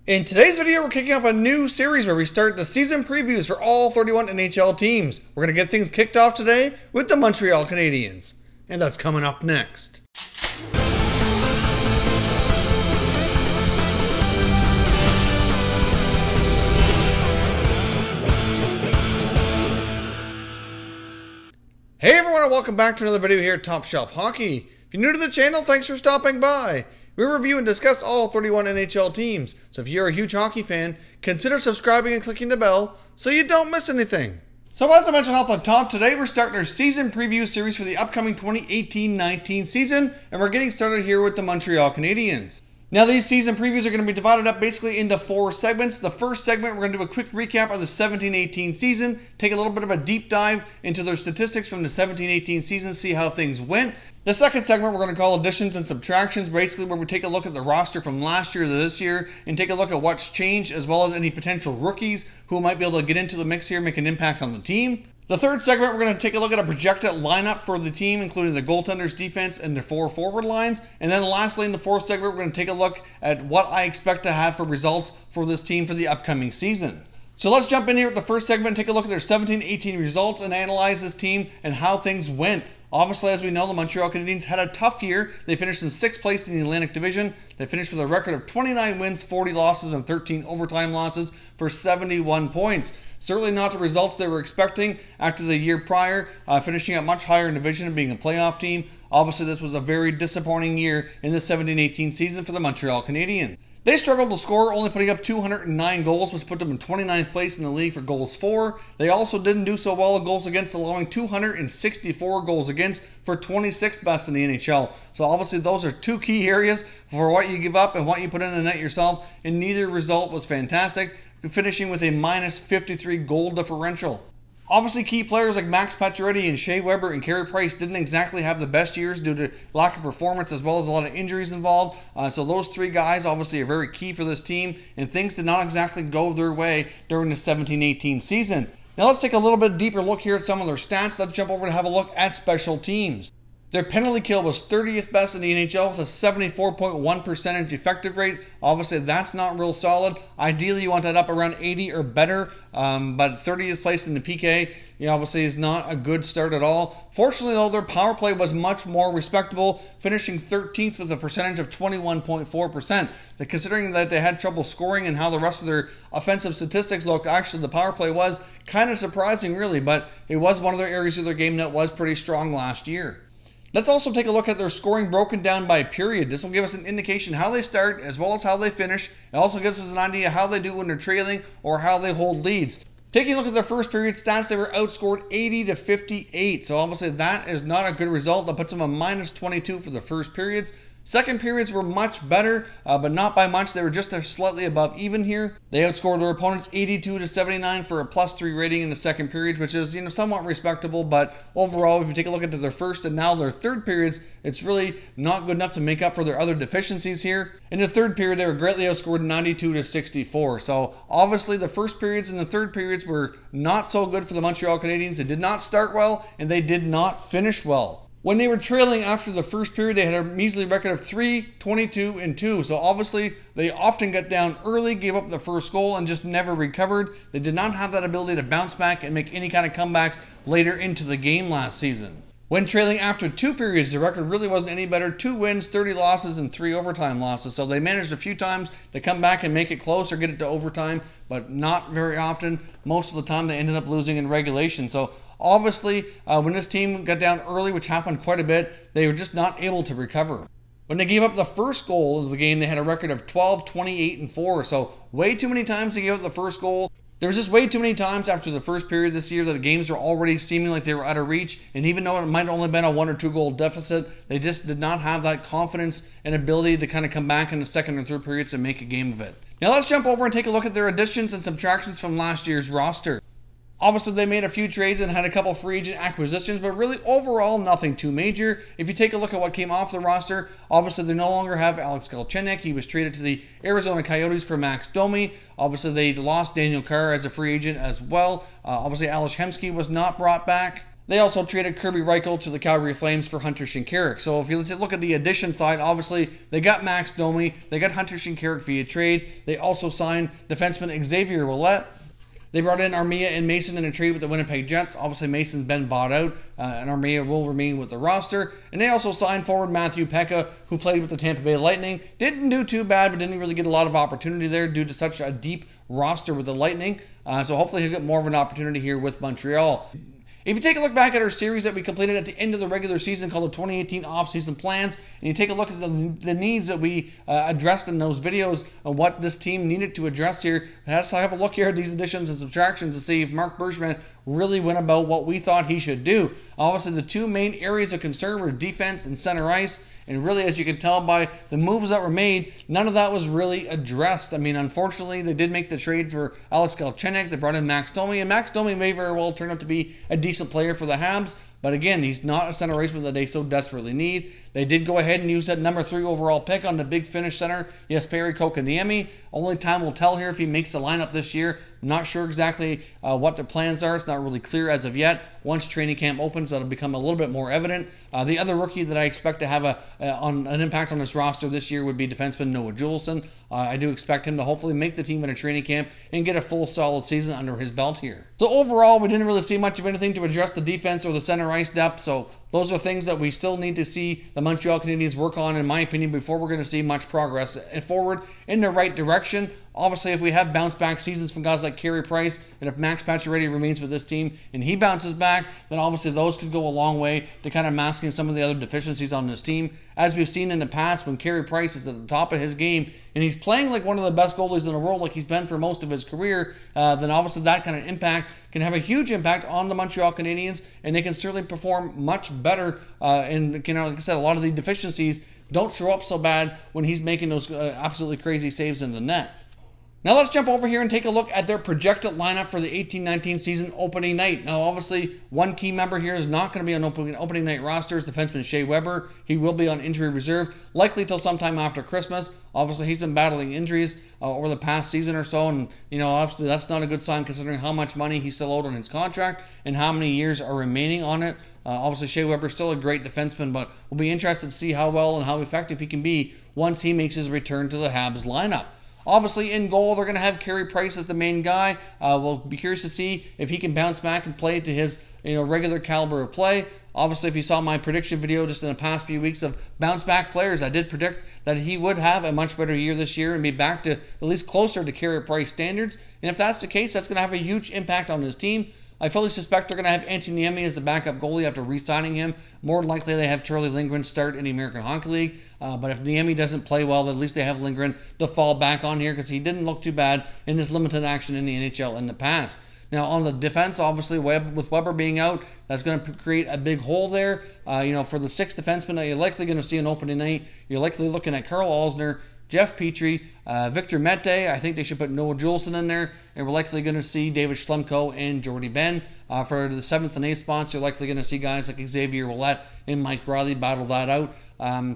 In today's video, we're kicking off a new series where we start the season previews for all 31 NHL teams. We're going to get things kicked off today with the Montreal Canadiens. And that's coming up next. Hey everyone, and welcome back to another video here at Top Shelf Hockey. If you're new to the channel, thanks for stopping by. We review and discuss all 31 NHL teams, so if you're a huge hockey fan, consider subscribing and clicking the bell so you don't miss anything. So as I mentioned off the top, today we're starting our season preview series for the upcoming 2018-19 season, and we're getting started here with the Montreal Canadiens. Now these season previews are going to be divided up basically into 4 segments. The first segment, we're going to do a quick recap of the 17-18 season, take a little bit of a deep dive into their statistics from the 17-18 season, see how things went. The second segment we're going to call additions and subtractions, basically where we take a look at the roster from last year to this year and take a look at what's changed, as well as any potential rookies who might be able to get into the mix here and make an impact on the team. The third segment, we're going to take a look at a projected lineup for the team, including the goaltenders, defense, and the 4 forward lines. And then lastly, in the fourth segment, we're going to take a look at what I expect to have for results for this team for the upcoming season. So let's jump in here with the first segment and take a look at their 17-18 results and analyze this team and how things went. Obviously, as we know, the Montreal Canadiens had a tough year. They finished in 6th place in the Atlantic Division. They finished with a record of 29 wins, 40 losses, and 13 overtime losses for 71 points. Certainly not the results they were expecting after the year prior, finishing up much higher in division and being a playoff team. Obviously, this was a very disappointing year in the 17-18 season for the Montreal Canadiens. They struggled to score, only putting up 209 goals, which put them in 29th place in the league for goals for. They also didn't do so well in goals against, allowing 264 goals against for 26th best in the NHL. So obviously those are 2 key areas for what you give up and what you put in the net yourself, and neither result was fantastic, finishing with a minus 53 goal differential. Obviously, key players like Max Pacioretty and Shea Weber and Carey Price didn't exactly have the best years due to lack of performance, as well as a lot of injuries involved. So those 3 guys obviously are very key for this team, and things did not exactly go their way during the 17-18 season. Now let's take a little bit deeper look here at some of their stats. Let's jump over and have a look at special teams. Their penalty kill was 30th best in the NHL with a 74.1% effective rate. Obviously, that's not real solid. Ideally, you want that up around 80 or better, but 30th place in the PK, obviously is not a good start at all. Fortunately, though, their power play was much more respectable, finishing 13th with a percentage of 21.4%. Considering that they had trouble scoring and how the rest of their offensive statistics look, actually the power play was kind of surprising, really, but it was one of their areas of their game that was pretty strong last year. Let's also take a look at their scoring broken down by period. This will give us an indication how they start as well as how they finish. It also gives us an idea how they do when they're trailing or how they hold leads. Taking a look at their first period stats, they were outscored 80-58. So obviously that is not a good result. That puts them a minus 22 for the first periods. Second periods were much better, but not by much. They were just slightly above even here. They outscored their opponents 82-79 for a +3 rating in the second period, which is somewhat respectable. But overall, if you take a look at their first and now their third periods, it's really not good enough to make up for their other deficiencies here. In the third period, they were greatly outscored 92-64. So obviously, the first periods and the third periods were not so good for the Montreal Canadiens. They did not start well, and they did not finish well. When they were trailing after the first period, they had a measly record of 3-22-2. So obviously, they often got down early, gave up the first goal, and just never recovered. They did not have that ability to bounce back and make any kind of comebacks later into the game last season. When trailing after 2 periods, the record really wasn't any better. 2 wins, 30 losses, and 3 overtime losses. So they managed a few times to come back and make it close or get it to overtime, but not very often. Most of the time, they ended up losing in regulation. So obviously, when this team got down early, which happened quite a bit, they were just not able to recover. When they gave up the first goal of the game, they had a record of 12-28-4. So way too many times they gave up the first goal. There was just way too many times after the first period this year that the games were already seeming like they were out of reach. And even though it might have only been a 1 or 2 goal deficit, they just did not have that confidence and ability to kind of come back in the second or third periods and make a game of it. Now let's jump over and take a look at their additions and subtractions from last year's roster. Obviously, they made a few trades and had a couple free agent acquisitions, but really overall, nothing too major. If you take a look at what came off the roster, obviously they no longer have Alex Galchenyuk. He was traded to the Arizona Coyotes for Max Domi. Obviously, they lost Daniel Carr as a free agent as well. Obviously, Ales Hemsky was not brought back. They also traded Kirby Reichel to the Calgary Flames for Hunter Shinkaruk. So if you look at the addition side, obviously they got Max Domi, they got Hunter Shinkaruk via trade. They also signed defenseman Xavier Ouellet. They brought in Armia and Mason in a trade with the Winnipeg Jets. Obviously, Mason's been bought out, and Armia will remain with the roster. And they also signed forward Matthew Pekka, who played with the Tampa Bay Lightning. Didn't do too bad, but didn't really get a lot of opportunity there due to such a deep roster with the Lightning. So hopefully he'll get more of an opportunity here with Montreal. If you take a look back at our series that we completed at the end of the regular season called the 2018 Off-Season Plans, and you take a look at the needs that we addressed in those videos and what this team needed to address here, let's have a look here at these additions and subtractions to see if Marc Bergevin really went about what we thought he should do. Obviously, the two main areas of concern were defense and center ice. And really, as you can tell by the moves that were made, none of that was really addressed. I mean, unfortunately, they did make the trade for Alex Galchenyuk. They brought in Max Domi, and Max Domi may very well turn out to be a decent player for the Habs. But again, he's not a center iceman that they so desperately need. They did go ahead and use that number 3 overall pick on the big Finnish center, Jesperi Kotkaniemi. Only time will tell here if he makes the lineup this year. I'm not sure exactly what their plans are. It's not really clear as of yet. Once training camp opens, that'll become a little bit more evident. The other rookie that I expect to have an impact on this roster this year would be defenseman Noah Juleson. I do expect him to hopefully make the team in a training camp and get a full solid season under his belt here. So overall, we didn't really see much of anything to address the defense or the center ice depth. So those are things that we still need to see the Montreal Canadiens work on, in my opinion, before we're going to see much progress forward in the right direction. Obviously, if we have bounce-back seasons from guys like Carey Price, and if Max Pacioretty remains with this team and he bounces back, then obviously those could go a long way to kind of masking some of the other deficiencies on this team. As we've seen in the past, when Carey Price is at the top of his game and he's playing like one of the best goalies in the world, like he's been for most of his career, then obviously that kind of impact can have a huge impact on the Montreal Canadiens, and they can certainly perform much better. And like I said, a lot of the deficiencies don't show up so bad when he's making those absolutely crazy saves in the net. Now let's jump over here and take a look at their projected lineup for the 18-19 season opening night. Now obviously one key member here is not going to be on opening night rosters, defenseman Shea Weber. He will be on injury reserve, likely till sometime after Christmas. Obviously he's been battling injuries over the past season or so, and obviously that's not a good sign considering how much money he's still owed on his contract and how many years are remaining on it. Obviously Shea Weber is still a great defenseman, but we'll be interested to see how well and how effective he can be once he makes his return to the Habs lineup. Obviously, in goal, they're going to have Carey Price as the main guy. We'll be curious to see if he can bounce back and play to his regular caliber of play. Obviously, if you saw my prediction video just in the past few weeks of bounce back players, I did predict that he would have a much better year this year and be back to at least closer to Carey Price standards. And if that's the case, that's going to have a huge impact on his team. I fully suspect they're going to have Antti Niemi as the backup goalie after re-signing him. More than likely, they have Charlie Lindgren start in the American Hockey League. But if Niemi doesn't play well, at least they have Lindgren to fall back on here because he didn't look too bad in his limited action in the NHL in the past. Now, on the defense, obviously, with Weber being out, that's going to create a big hole there. For the 6 defensemen that you're likely going to see an opening night, you're likely looking at Karl Alzner, Jeff Petrie, Victor Mete. I think they should put Noah Juleson in there. And we're likely going to see David Schlemko and Jordy Ben. For the 7th and 8th spots, you're likely going to see guys like Xavier Ouellet and Mike Riley battle that out.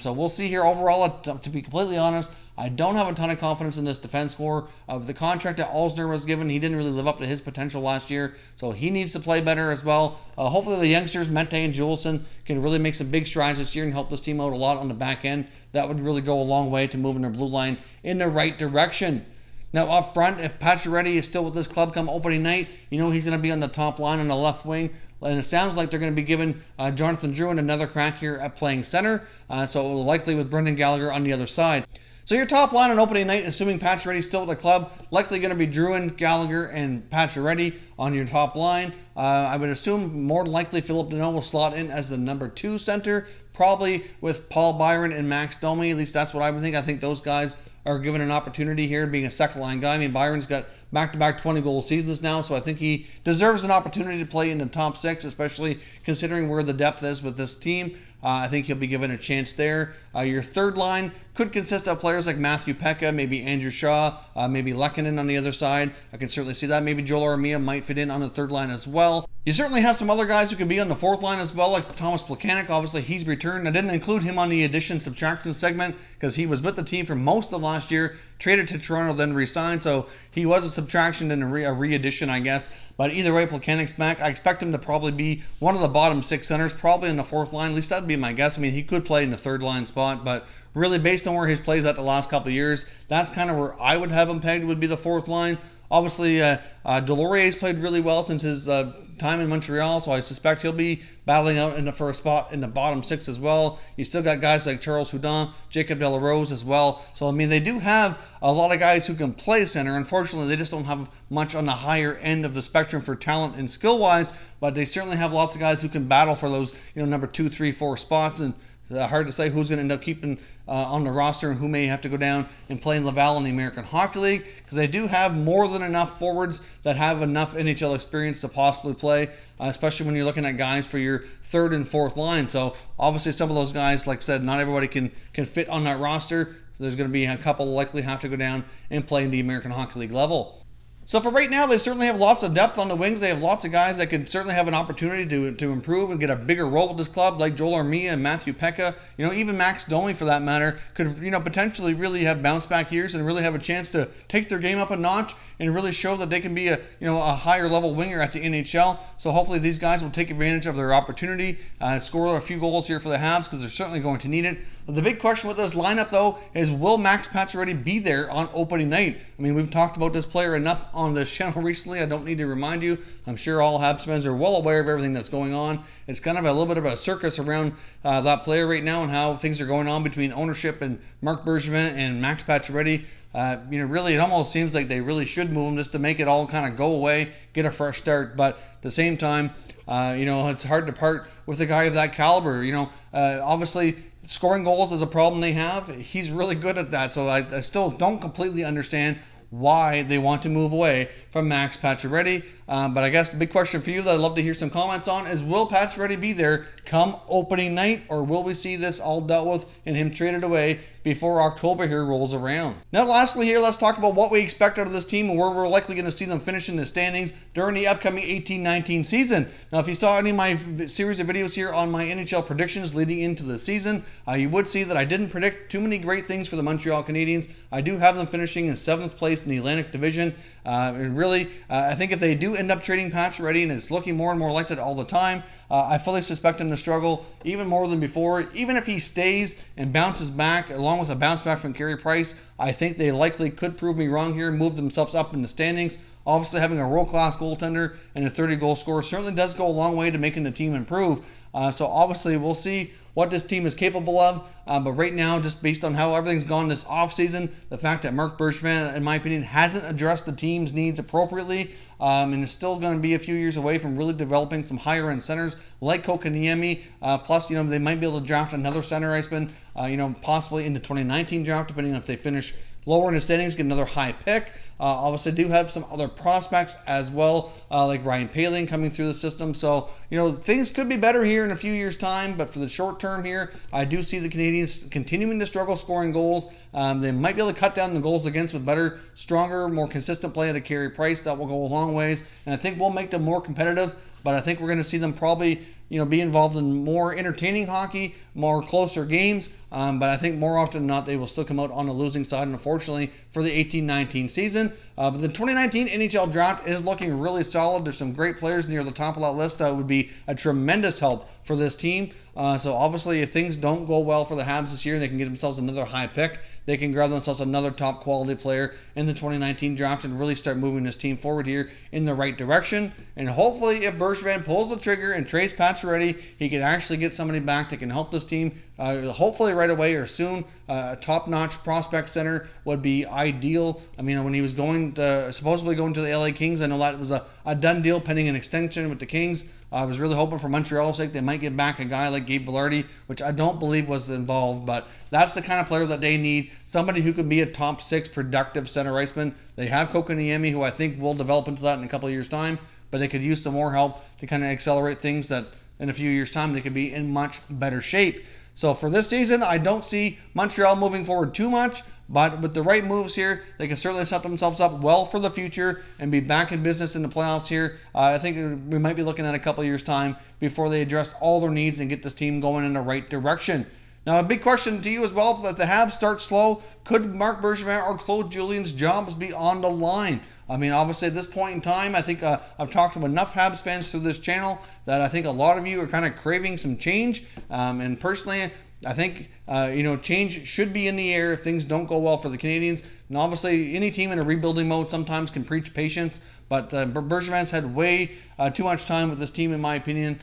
So we'll see here. Overall, to be completely honest, I don't have a ton of confidence in this defense core. The contract that Alzner was given, he didn't really live up to his potential last year, so he needs to play better as well. Hopefully the youngsters, Mete and Juleson, can really make some big strides this year and help this team out a lot on the back end. That would really go a long way to moving their blue line in the right direction. Now up front, if Pacioretty is still with this club come opening night, he's going to be on the top line on the left wing. And it sounds like they're going to be giving Jonathan Drouin another crack here at playing center. So it will likely with Brendan Gallagher on the other side. So your top line on opening night, assuming Pacioretty's still with the club, likely going to be Drouin, Gallagher, and Pacioretty on your top line. I would assume more than likely Philip Deneau will slot in as the number 2 center, probably with Paul Byron and Max Domi. At least that's what I would think. I think those guys are given an opportunity here being a second-line guy. I mean, Byron's got back-to-back 20-goal seasons now, so I think he deserves an opportunity to play in the top 6, especially considering where the depth is with this team. I think he'll be given a chance there. Your third line, could consist of players like Matthew Pekka, maybe Andrew Shaw, maybe Lehkonen on the other side. I can certainly see that. Maybe Joel Armia might fit in on the third line as well. You certainly have some other guys who can be on the fourth line as well, like Thomas Plekanec. Obviously, he's returned. I didn't include him on the addition-subtraction segment because he was with the team for most of last year, traded to Toronto, then re-signed. So he was a subtraction and a re-addition, I guess. But either way, Plekanec's back. I expect him to probably be one of the bottom six centers, probably in the fourth line. At least that would be my guess. I mean, he could play in the third line spot, but really based on where his plays at the last couple of years, that's kind of where I would have him pegged, would be the fourth line. Obviously, Delorier's played really well since his time in Montreal, so I suspect he'll be battling out for a spot in the bottom six as well. You still got guys like Charles Hudon, Jacob Delarose as well. So, I mean, they do have a lot of guys who can play center. Unfortunately, they just don't have much on the higher end of the spectrum for talent and skill-wise, but they certainly have lots of guys who can battle for those, number 2, 3, 4 spots. And hard to say who's going to end up keeping on the roster and who may have to go down and play in Laval in the American Hockey League, because they do have more than enough forwards that have enough NHL experience to possibly play, especially when you're looking at guys for your third and fourth line. So obviously some of those guys, like I said, not everybody can fit on that roster. So there's going to be a couple likely have to go down and play in the American Hockey League level. So for right now, they certainly have lots of depth on the wings. They have lots of guys that could certainly have an opportunity to improve and get a bigger role with this club, like Joel Armia and Matthew Pekka. Even Max Domi, for that matter, could potentially really have bounce back years and really have a chance to take their game up a notch and really show that they can be a higher level winger at the NHL. So hopefully these guys will take advantage of their opportunity, score a few goals here for the Habs, because they're certainly going to need it. The big question with this lineup, though, is will Max Pacioretty be there on opening night? I mean, we've talked about this player enough on this channel recently. I don't need to remind you. I'm sure all Habs fans are well aware of everything that's going on. It's kind of a little bit of a circus around that player right now and how things are going on between ownership and Marc Bergevin and Max Pacioretty. Really, it almost seems like they really should move him just to make it all kind of go away, get a fresh start. But at the same time, it's hard to part with a guy of that caliber. Obviously, scoring goals is a problem they have. He's really good at that. So I still don't completely understand why they want to move away from Max Pacioretty. But I guess the big question for you that I'd love to hear some comments on is, will Pacioretty be there come opening night, or will we see this all dealt with and him traded away before October here rolls around? Now lastly here, let's talk about what we expect out of this team and where we're likely going to see them finish in the standings during the upcoming 18-19 season. Now if you saw any of my series of videos here on my NHL predictions leading into the season, you would see that I didn't predict too many great things for the Montreal Canadiens. I do have them finishing in 7th place in the Atlantic Division. And really, I think if they do end up trading Pacioretty, and it's looking more and more like that all the time, I fully suspect him to struggle even more than before. Even if he stays and bounces back, along with a bounce back from Carey Price, I think they likely could prove me wrong here and move themselves up in the standings. Obviously, having a world-class goaltender and a 30-goal scorer certainly does go a long way to making the team improve. So obviously, we'll see what this team is capable of. But right now, just based on how everything's gone this offseason, the fact that Marc Bergevin, in my opinion, hasn't addressed the team's needs appropriately, and is still going to be a few years away from really developing some higher-end centers like Kotkaniemi. Plus, they might be able to draft another center iceman, possibly in the 2019 draft, depending on if they finish lower in the standings, get another high pick. Obviously, do have some other prospects as well, like Ryan Poehling coming through the system. So, things could be better here in a few years' time. But for the short term here, I do see the Canadiens continuing to struggle scoring goals. They might be able to cut down the goals against with better, stronger, more consistent play at a Carey Price. That will go a long ways. And I think we'll make them more competitive. But I think we're going to see them probably, be involved in more entertaining hockey, more closer games. But I think more often than not, they will still come out on the losing side, unfortunately, for the 18-19 season. But the 2019 NHL draft is looking really solid. There's some great players near the top of that list that would be a tremendous help for this team. So obviously, if things don't go well for the Habs this year, they can get themselves another high pick. They can grab themselves another top quality player in the 2019 draft and really start moving this team forward here in the right direction. And hopefully, if Bergevin pulls the trigger and trades Pacioretty, he can actually get somebody back that can help this team. Hopefully right away or soon. A top-notch prospect center would be ideal. I mean, when he was supposedly going to the LA Kings, I know that was a done deal pending an extension with the Kings. I was really hoping for Montreal's sake they might get back a guy like Gabe Vilardi, which I don't believe was involved, but that's the kind of player that they need. Somebody who can be a top 6 productive center iceman. They have Kotkaniemi, who I think will develop into that in a couple of years' time, but they could use some more help to kind of accelerate things that in a few years' time they could be in much better shape. So for this season, I don't see Montreal moving forward too much, but with the right moves here, they can certainly set themselves up well for the future and be back in business in the playoffs here. I think we might be looking at a couple of years' time before they address all their needs and get this team going in the right direction. Now, a big question to you as well, if the Habs start slow, could Marc Bergevin or Claude Julien's jobs be on the line? I mean, obviously at this point in time, I think I've talked to enough Habs fans through this channel that I think a lot of you are kind of craving some change. And personally, I think, change should be in the air if things don't go well for the Canadiens. And obviously, any team in a rebuilding mode sometimes can preach patience, but Bergevin's had way too much time with this team, in my opinion.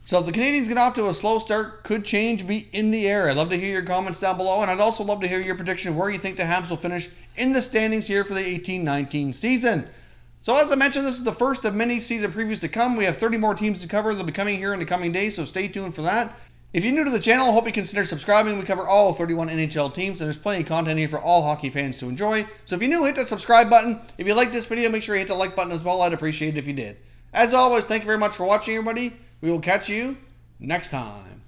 So if the Canadiens get off to a slow start, could change be in the air? I'd love to hear your comments down below, and I'd also love to hear your prediction where you think the Habs will finish in the standings here for the 18-19 season. So as I mentioned, this is the first of many season previews to come. We have 30 more teams to cover. They'll be coming here in the coming days, so stay tuned for that. If you're new to the channel, I hope you consider subscribing. We cover all 31 NHL teams, and there's plenty of content here for all hockey fans to enjoy. So if you're new, hit that subscribe button. If you like this video, make sure you hit the like button as well. I'd appreciate it if you did. As always, thank you very much for watching, everybody. We will catch you next time.